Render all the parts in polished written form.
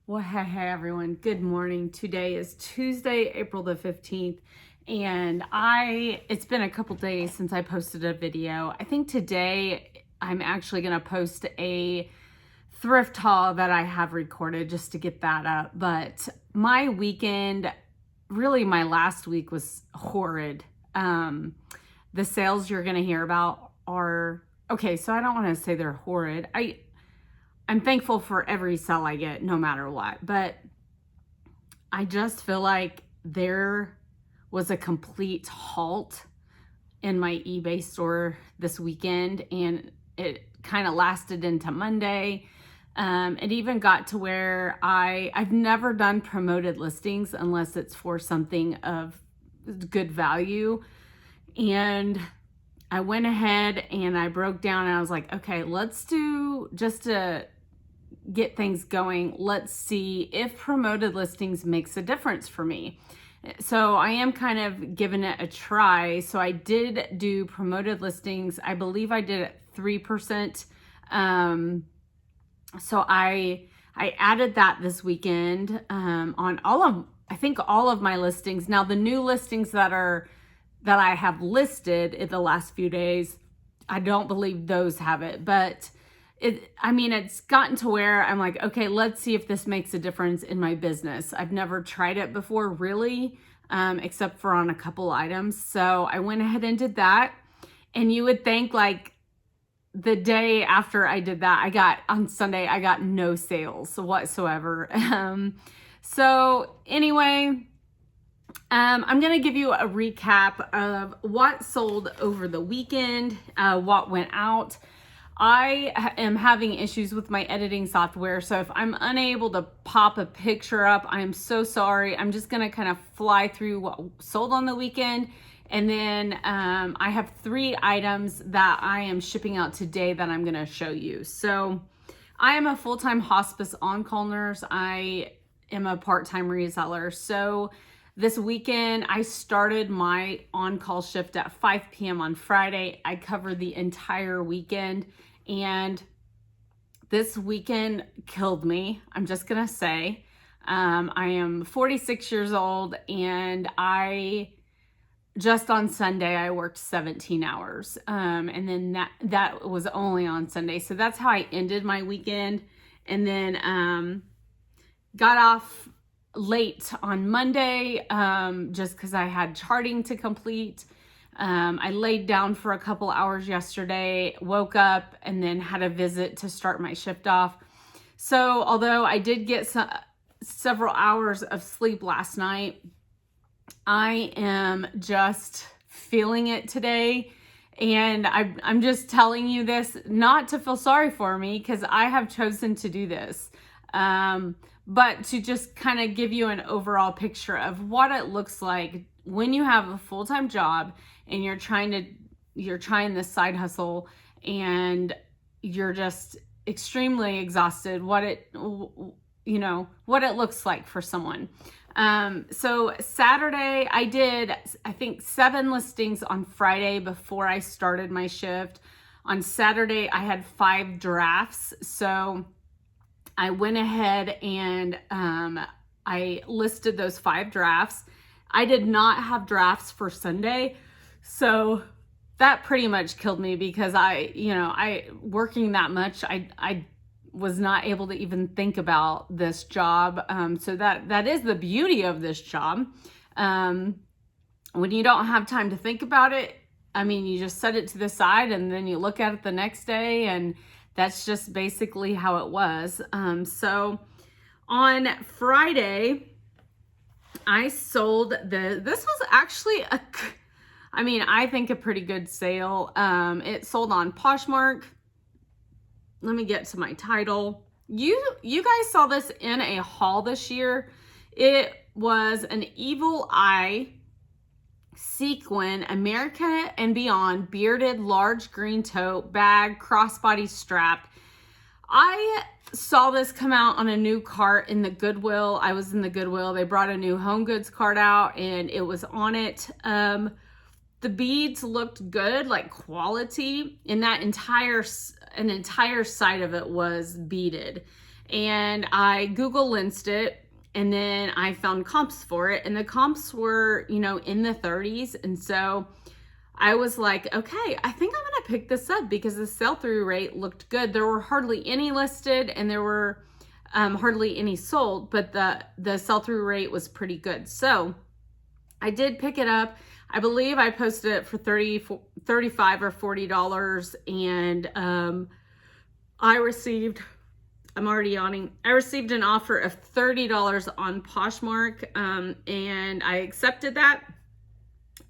Well, hey everyone. Good morning. Today is Tuesday, April the 15th, and it's been a couple days since I posted a video. I think today I'm actually going to post a thrift haul that I have recorded just to get that up. But my weekend, really my last week, was horrid. The sales you're going to hear about are, okay, so I don't want to say they're horrid. I'm thankful for every sale I get, no matter what, but I just feel like there was a complete halt in my eBay store this weekend, and it kind of lasted into Monday. It even got to where I've never done promoted listings unless it's for something of good value. And I went ahead and I broke down and I was like, okay, let's do, just to get things going, let's see if promoted listings makes a difference for me. So I am kind of giving it a try. So I did do promoted listings. I believe I did it 3%. So I added that this weekend on I think all of my listings. Now the new listings that I have listed in the last few days, I don't believe those have it, but it's gotten to where I'm like, okay, let's see if this makes a difference in my business. I've never tried it before, really, except for on a couple items. So I went ahead and did that. And you would think, like, the day after I did that, on Sunday, I got no sales whatsoever. So anyway, I'm going to give you a recap of what sold over the weekend, what went out. I am having issues with my editing software, so if I'm unable to pop a picture up, I'm so sorry. I'm just going to kind of fly through what sold on the weekend, and then I have 3 items that I am shipping out today that I'm going to show you. So I am a full-time hospice on-call nurse. I am a part-time reseller. So this weekend, I started my on-call shift at 5 p.m. on Friday. I covered the entire weekend, and this weekend killed me. I'm just gonna say, I am 46 years old, and just on Sunday, I worked 17 hours. And then that was only on Sunday. So that's how I ended my weekend. And then got off late on Monday, just because I had charting to complete. I laid down for a couple hours yesterday, woke up, and then had a visit to start my shift off. So although I did get several hours of sleep last night, I am just feeling it today. And I'm just telling you this not to feel sorry for me, because I have chosen to do this. But to just kind of give you an overall picture of what it looks like when you have a full-time job and you're trying this side hustle and you're just extremely exhausted, what it looks like for someone. So Saturday I did, I think, 7 listings on Friday before I started my shift. On Saturday I had 5 drafts. So I went ahead and I listed those 5 drafts. I did not have drafts for Sunday, so that pretty much killed me, because working that much, I was not able to even think about this job. So that is the beauty of this job. When you don't have time to think about it, you just set it to the side and then you look at it the next day, and that's just basically how it was. So on Friday, I sold this was actually I think a pretty good sale. It sold on Poshmark. Let me get to my title. You guys saw this in a haul this year. It was an Evil Eye sequin America and Beyond bearded large green tote bag crossbody strap. I saw this come out on a new cart in the Goodwill. I was in the Goodwill. They brought a new home goods cart out and it was on it. The beads looked good, like quality, and an entire side of it was beaded. and I Google Lensed it, and then I found comps for it, and the comps were, you know, in the 30s. And so I was like, okay, I think I'm gonna pick this up because the sell-through rate looked good. There were hardly any listed, and there were hardly any sold, but the sell-through rate was pretty good. So I did pick it up. I believe I posted it for $35 or $40, and I received, I'm already yawning, I received an offer of $30 on Poshmark, and I accepted that.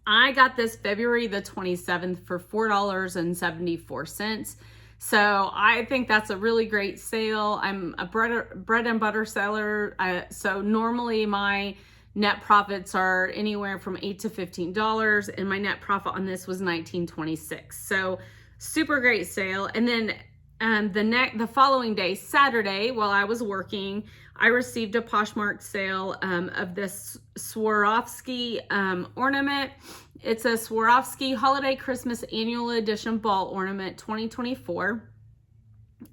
I got this February the 27th for $4.74. So I think that's a really great sale. I'm a bread and butter seller. So normally my net profits are anywhere from $8 to $15, and my net profit on this was $19.26. So super great sale. And then the following day, Saturday, while I was working, I received a Poshmark sale of this Swarovski ornament. It's a Swarovski Holiday Christmas Annual Edition Ball Ornament 2024.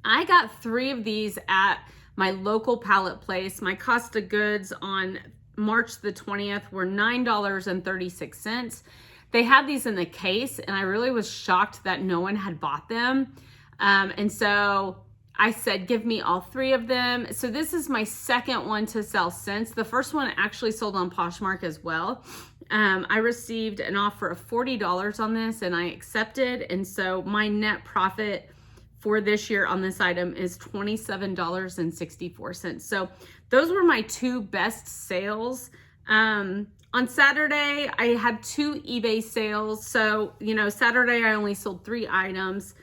I got 3 of these at my local pallet place. My cost of goods on March the 20th were $9.36. They had these in the case, and I really was shocked that no one had bought them. And so I said, give me all 3 of them. So this is my second one to sell since. The first one actually sold on Poshmark as well. I received an offer of $40 on this, and I accepted. And so my net profit for this year on this item is $27.64. So those were my 2 best sales. On Saturday, I had 2 eBay sales. So, you know, Saturday I only sold 3 items.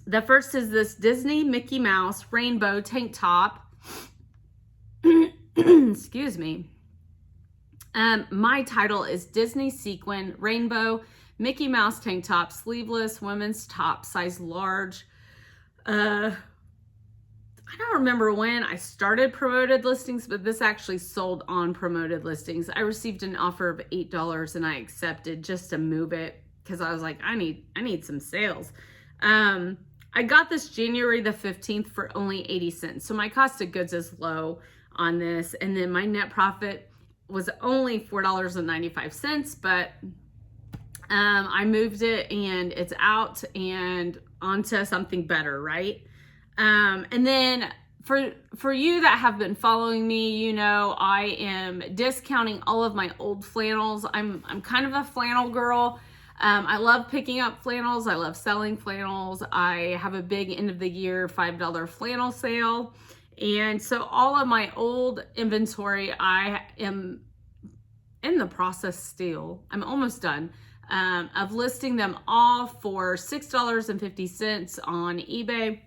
The first is this Disney Mickey Mouse rainbow tank top. Excuse me. My title is Disney Sequin Rainbow Mickey Mouse tank top, sleeveless, women's top, size large. I don't remember when I started promoted listings, but this actually sold on promoted listings. I received an offer of $8, and I accepted just to move it because I was like, I need some sales. I got this January the 15th for only 80 cents. So my cost of goods is low on this. And then my net profit was only $4.95, but I moved it, and it's out and onto something better, right? And then for you that have been following me, you know, I am discounting all of my old flannels. I'm kind of a flannel girl. I love picking up flannels. I love selling flannels. I have a big end of the year $5 flannel sale. And so all of my old inventory, I am in the process still, I'm almost done, of listing them all for $6.50 on eBay.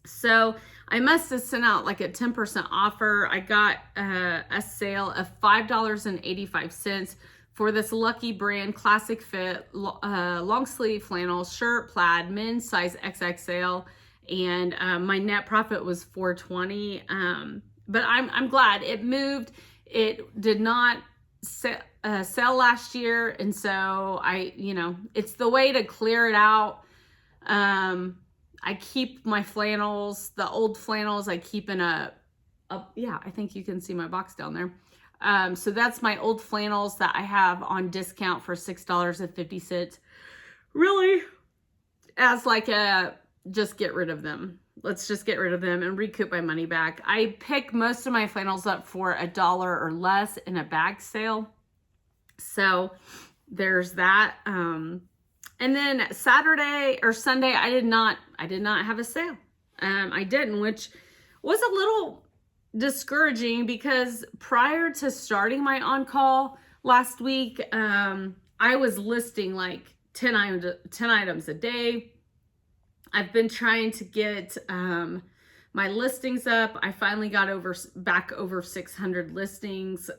So I must have sent out like a 10% offer. I got a sale of $5.85 for this Lucky Brand classic fit long sleeve flannel shirt, plaid, men's size XXL, and my net profit was $4.20. But I'm glad it moved. It did not sell last year, and so it's the way to clear it out. I keep my flannels, the old flannels, I keep in I think you can see my box down there. So that's my old flannels that I have on discount for $6.50. Really, as like just get rid of them. Let's just get rid of them and recoup my money back. I pick most of my flannels up for $1 or less in a bag sale. So there's that. And then Saturday or Sunday, I did not have a sale. I didn't, which was a little discouraging because prior to starting my on-call last week, I was listing like 10 items a day. I've been trying to get my listings up. I finally got back over 600 listings.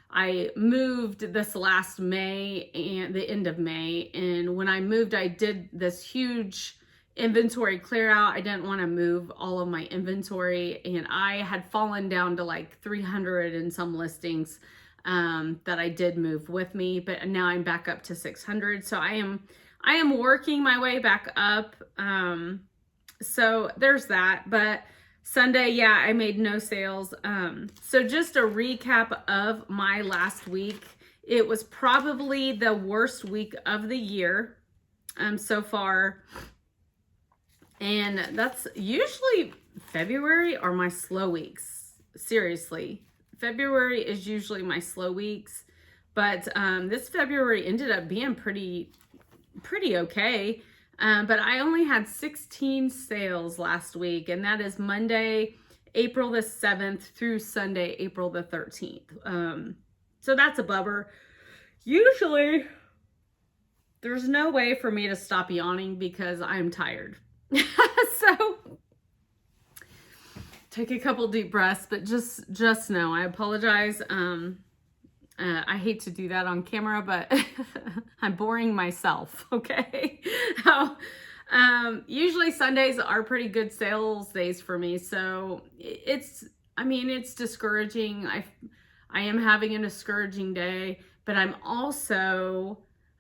I moved this last May and the end of May. And when I moved, I did this huge inventory clear out. I didn't want to move all of my inventory, and I had fallen down to like 300 and some listings that I did move with me, but now I'm back up to 600. So I am working my way back up. So there's that. But Sunday, yeah, I made no sales. So just a recap of my last week. It was probably the worst week of the year so far. And that's usually February are my slow weeks. Seriously. February is usually my slow weeks. But this February ended up being pretty okay. But I only had 16 sales last week, and that is Monday, April the 7th through Sunday, April the 13th. So that's a bummer. Usually, there's no way for me to stop yawning because I'm tired. So take a couple deep breaths, but just know I apologize. I hate to do that on camera, but I'm boring myself, okay? Usually Sundays are pretty good sales days for me, so it's discouraging. I am having a discouraging day, but I'm also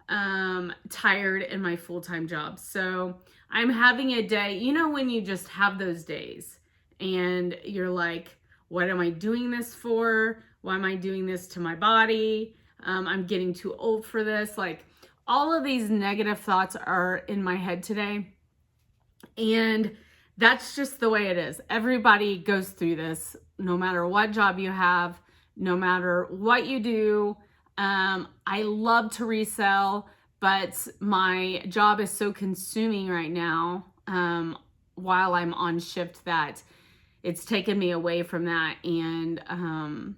tired in my full-time job. So I'm having a day, when you just have those days and you're like, what am I doing this for? Why am I doing this to my body? I'm getting too old for this. Like, all of these negative thoughts are in my head today. And that's just the way it is. Everybody goes through this, no matter what job you have, no matter what you do. I love to resell, but my job is so consuming right now while I'm on shift that it's taken me away from that. And I'm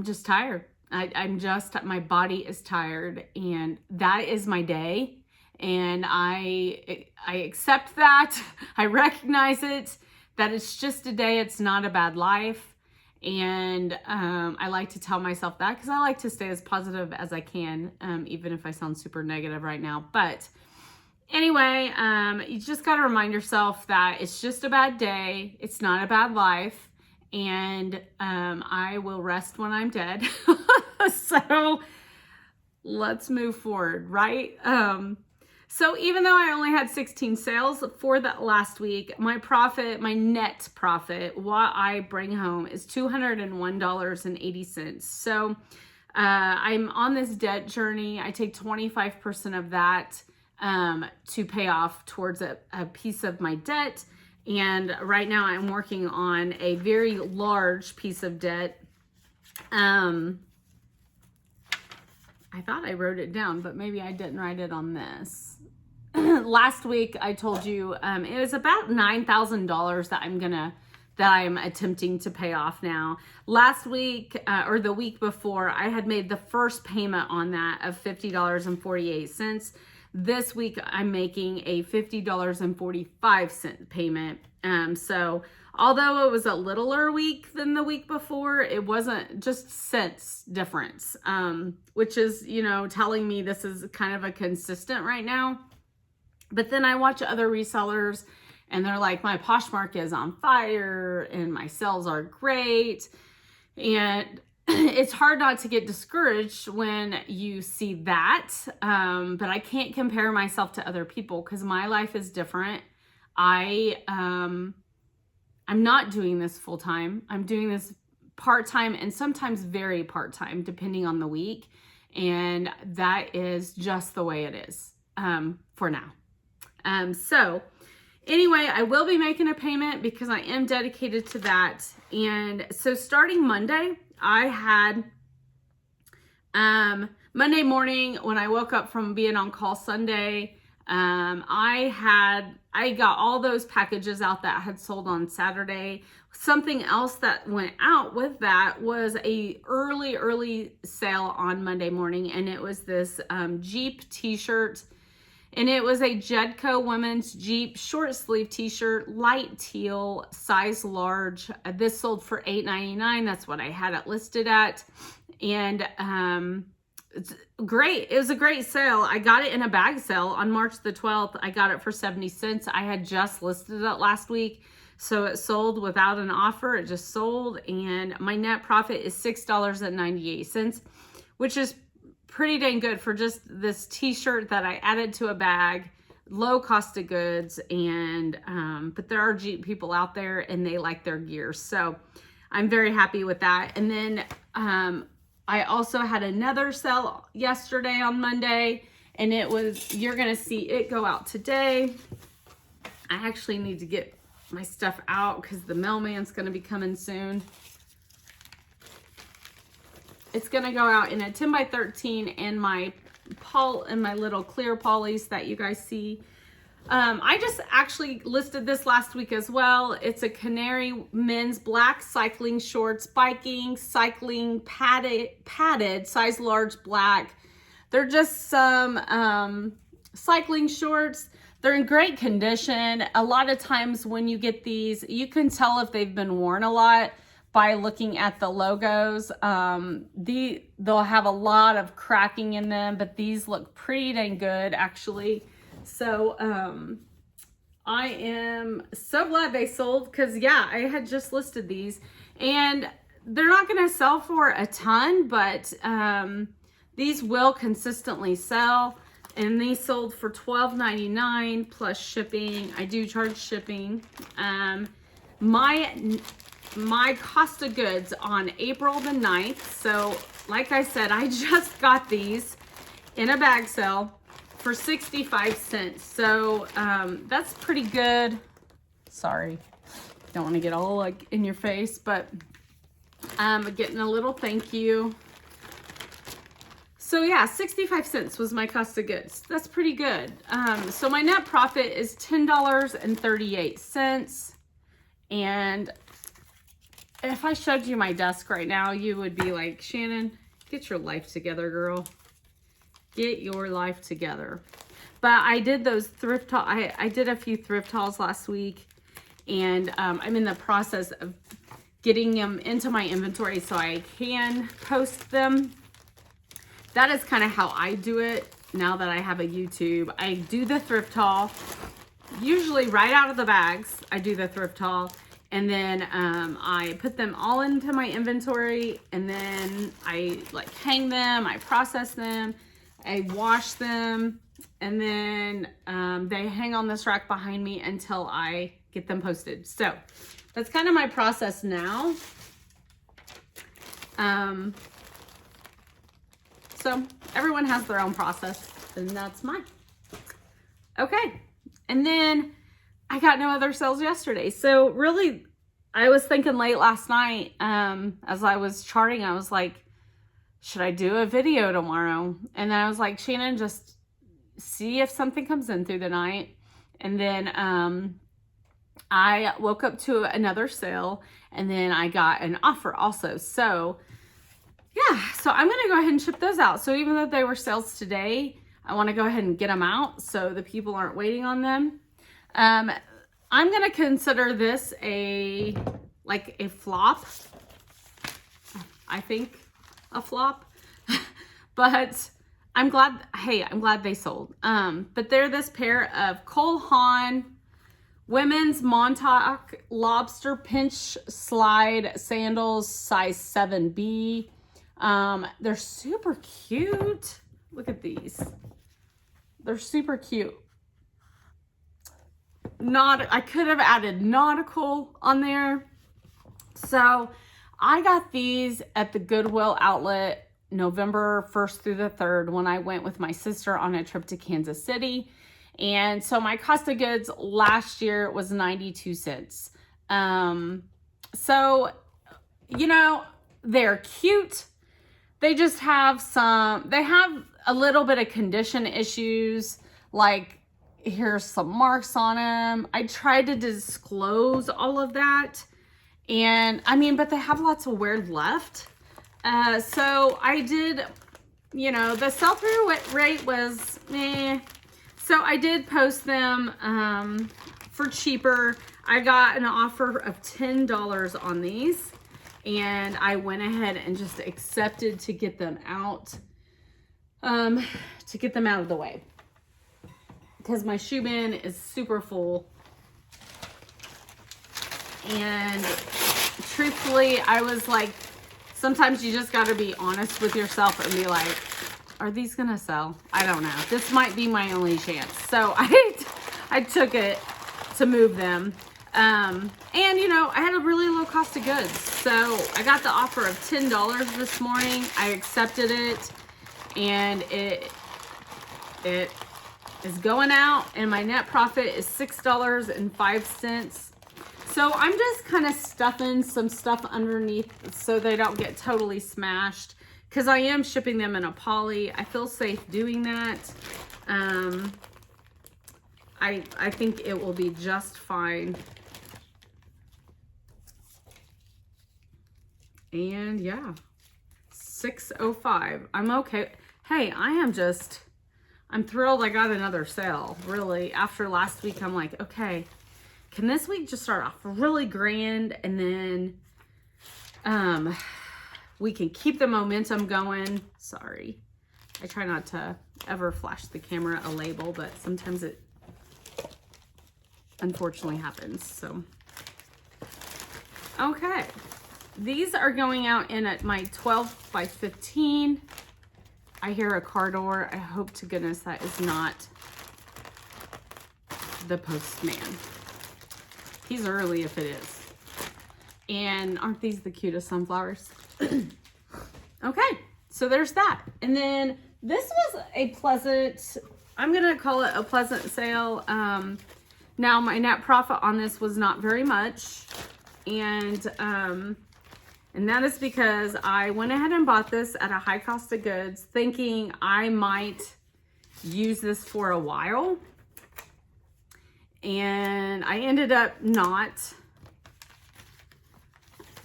just tired. My body is tired, and that is my day. And I accept that. I recognize it, that it's just a day. It's not a bad life. And I like to tell myself that because I like to stay as positive as I can, even if I sound super negative right now. But anyway, you just got to remind yourself that it's just a bad day. It's not a bad life. And I will rest when I'm dead. So let's move forward, right? So even though I only had 16 sales for that last week, my net profit, what I bring home is $201.80. So I'm on this debt journey. I take 25% of that to pay off towards a piece of my debt. And right now I'm working on a very large piece of debt. I thought I wrote it down, but maybe I didn't write it on this. Last week I told you it was about $9,000 that I'm attempting to pay off now. Last week or the week before, I had made the first payment on that of $50.48. This week I'm making a $50.45 payment. So although it was a littler week than the week before, it wasn't just cents difference, which is, telling me this is kind of a consistent right now. But then I watch other resellers and they're like, my Poshmark is on fire and my sales are great. And it's hard not to get discouraged when you see that. But I can't compare myself to other people because my life is different. I'm not doing this full time. I'm doing this part-time and sometimes very part-time, depending on the week. And that is just the way it is for now. So anyway, I will be making a payment because I am dedicated to that. And so starting Monday, I had Monday morning when I woke up from being on call Sunday, I got all those packages out that I had sold on Saturday. Something else that went out with that was a early sale on Monday morning, and it was this Jeep t-shirt. And it was a Jedco women's Jeep short sleeve t-shirt, light teal, size large. This sold for $8.99. That's what I had it listed at. And it's great. It was a great sale. I got it in a bag sale on March the 12th. I got it for 70 cents. I had just listed it last week. So it sold without an offer. It just sold. And my net profit is $6.98, which is pretty dang good for just this t-shirt that I added to a bag, low cost of goods, and but there are Jeep people out there and they like their gear. So I'm very happy with that. And then I also had another sale yesterday on Monday, and it was, you're gonna see it go out today. I actually need to get my stuff out because the mailman's gonna be coming soon. It's gonna go out in a 10 by 13 and my little clear polys that you guys see. I just actually listed this last week as well. It's a canary men's black cycling shorts, biking, cycling, padded, size large black. They're just some cycling shorts. They're in great condition. A lot of times when you get these, you can tell if they've been worn a lot by looking at the logos. They'll have a lot of cracking in them, but these look pretty dang good actually. So I am so glad they sold, because yeah, I had just listed these, and they're not going to sell for a ton, but these will consistently sell. And these sold for $12.99 plus shipping. I do charge shipping. My cost of goods on April the 9th. So like I said, I just got these in a bag sale for 65 cents. So that's pretty good. Sorry, don't want to get all like in your face, but getting a little thank you. So yeah, 65 cents was my cost of goods. That's pretty good. So my net profit is $10.38. And if I showed you my desk right now, you would be like, Shannon, get your life together, girl. Get your life together. But I did those thrift haul. I did a few thrift hauls last week, and I'm in the process of getting them into my inventory so I can post them. That is kind of how I do it now that I have a YouTube. I do the thrift haul, usually right out of the bags. I do the thrift haul, and then I put them all into my inventory, and then I like hang them, I process them, I wash them, and then they hang on this rack behind me until I get them posted. So that's kind of my process now. So everyone has their own process, and that's mine. Okay, and then I got no other sales yesterday. So really, I was thinking late last night, as I was charting, I was like, should I do a video tomorrow? And then I was like, Shannon, just see if something comes in through the night. And then I woke up to another sale, and then I got an offer also. So yeah, so I'm going to go ahead and ship those out. So even though they were sales today, I want to go ahead and get them out so the people aren't waiting on them. I'm going to consider this a flop. I think a flop, but I'm glad, hey, I'm glad they sold. But they're this pair of Cole Haan women's Montauk lobster pinch slide sandals, size 7B. They're super cute. Look at these. They're super cute. I could have added nautical on there. So I got these at the Goodwill outlet November 1st through the 3rd when I went with my sister on a trip to Kansas City. And so my cost of goods last year was 92 cents. So, you know, they're cute. They just have they have a little bit of condition issues. Like, here's some marks on them. I tried to disclose all of that. And I mean, but they have lots of wear left. So I did, you know, the sell-through rate was meh. So I did post them for cheaper. I got an offer of $10 on these, and I went ahead and just accepted to get them out, of the way, because my shoe bin is super full. And truthfully, I was like, sometimes you just got to be honest with yourself and be like, are these gonna sell? I don't know. This might be my only chance. So I I took it to move them. And you know, I had a really low cost of goods. So I got the offer of $10 this morning. I accepted it, and it is going out, and my net profit is $6.05. So I'm just kind of stuffing some stuff underneath so they don't get totally smashed, because I am shipping them in a poly. I feel safe doing that. I think it will be just fine. And yeah, 605. I'm okay. Hey, I'm thrilled I got another sale. Really, after last week, I'm like, okay, can this week just start off really grand, and then we can keep the momentum going. Sorry, I try not to ever flash the camera a label, but sometimes it unfortunately happens. So okay, these are going out in at my 12 by 15. I hear a car door. I hope to goodness that is not the postman. He's early if it is. And aren't these the cutest sunflowers? Okay, so there's that. And then this was a pleasant, I'm gonna call it a pleasant sale. Now my net profit on this was not very much. And that is because I went ahead and bought this at a high cost of goods, thinking I might use this for a while. And I ended up not.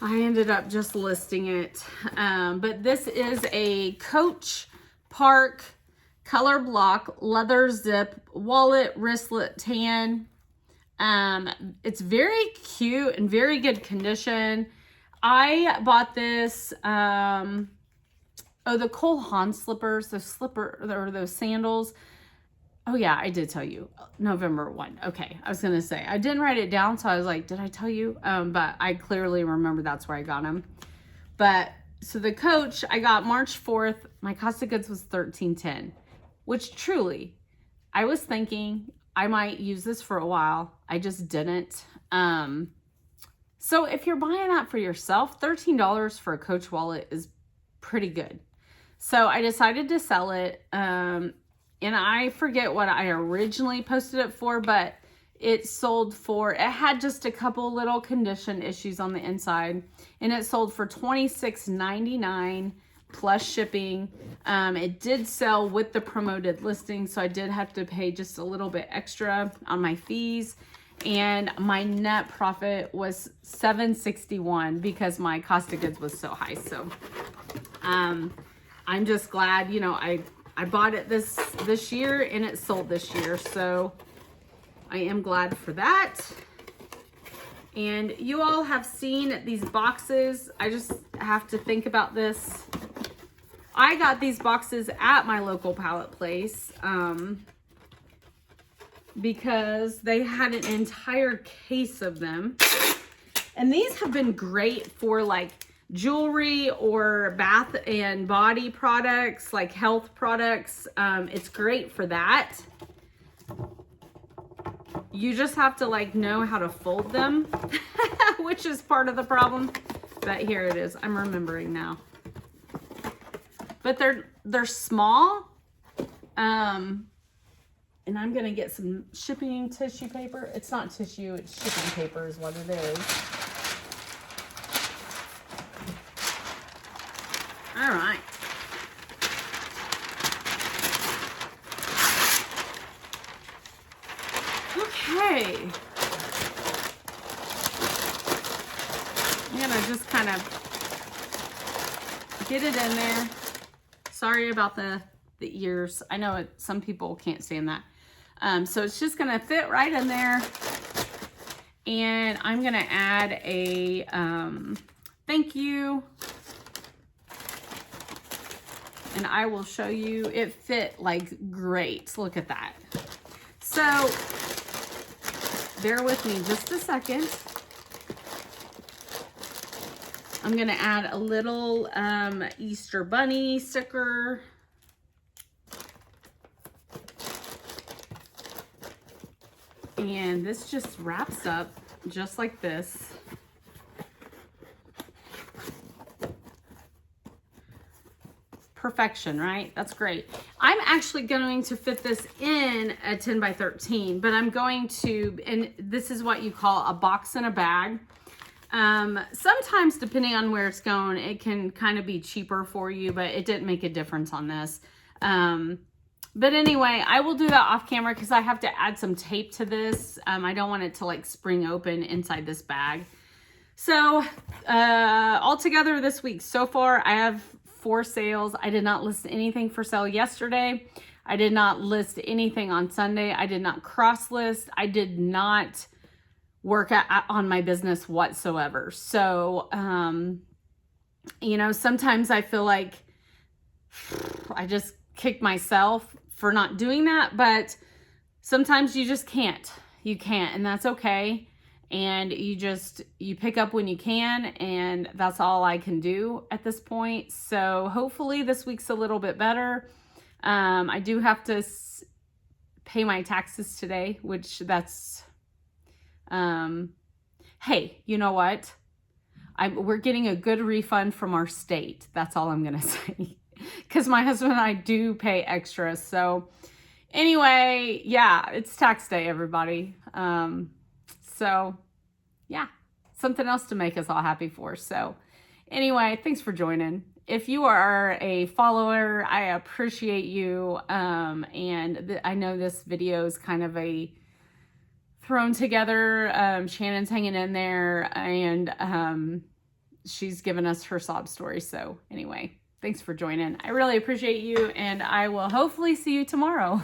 I ended up just listing it. But this is a Coach Park color block leather zip wallet wristlet tan. It's very cute and very good condition. I bought this, the Cole Haan slippers, those sandals. Oh yeah, I did tell you, November 1. Okay, I was gonna say, I didn't write it down, so I was like, did I tell you? But I clearly remember that's where I got them. But, so the Coach, I got March 4th, my cost of goods was $13.10, which truly, I was thinking I might use this for a while. I just didn't. So if you're buying that for yourself, $13 for a Coach wallet is pretty good. So I decided to sell it. And I forget what I originally posted it for, but it sold for, it had just a couple little condition issues on the inside, and it sold for $26.99 plus shipping. It did sell with the promoted listing, so I did have to pay just a little bit extra on my fees, and my net profit was $7.61 because my cost of goods was so high. So I'm just glad, you know, I bought it this year and it sold this year, so I am glad for that. And you all have seen these boxes. I just have to think about this. I got these boxes at my local pallet place because they had an entire case of them. And these have been great for like jewelry or bath and body products, like health products. It's great for that. You just have to like know how to fold them, which is part of the problem. But here it is. I'm remembering now. But they're small. And I'm gonna get some shipping tissue paper. It's not tissue, it's shipping paper is what it is. All right. Okay. I'm gonna just kind of get it in there. Sorry about the ears. I know some people can't stand that. So it's just gonna fit right in there. And I'm gonna add a thank you. And I will show you, it fit like great. Look at that. So bear with me just a second. I'm gonna add a little Easter bunny sticker. And this just wraps up just like this. Perfection, right? That's great. I'm actually going to fit this in a 10 by 13, but I'm going to, and this is what you call a box and a bag. Sometimes depending on where it's going, it can kind of be cheaper for you, but it didn't make a difference on this. But anyway, I will do that off camera because I have to add some tape to this. I don't want it to like spring open inside this bag. So, altogether this week so far, I have 4 sales. I did not list anything for sale yesterday. I did not list anything on Sunday. I did not cross list. I did not work on my business whatsoever. So, you know, sometimes I feel like I just kick myself for not doing that, but sometimes you just can't. You can't, and that's okay. And you pick up when you can, and that's all I can do at this point. So hopefully this week's a little bit better. I do have to pay my taxes today, which that's, hey, you know what? We're getting a good refund from our state. That's all I'm going to say. Because my husband and I do pay extra. So anyway, yeah, it's tax day, everybody. So yeah, something else to make us all happy for. So anyway, thanks for joining. If you are a follower, I appreciate you. And I know this video is kind of a thrown together. Shannon's hanging in there, and she's given us her sob story. So anyway, thanks for joining. I really appreciate you, and I will hopefully see you tomorrow.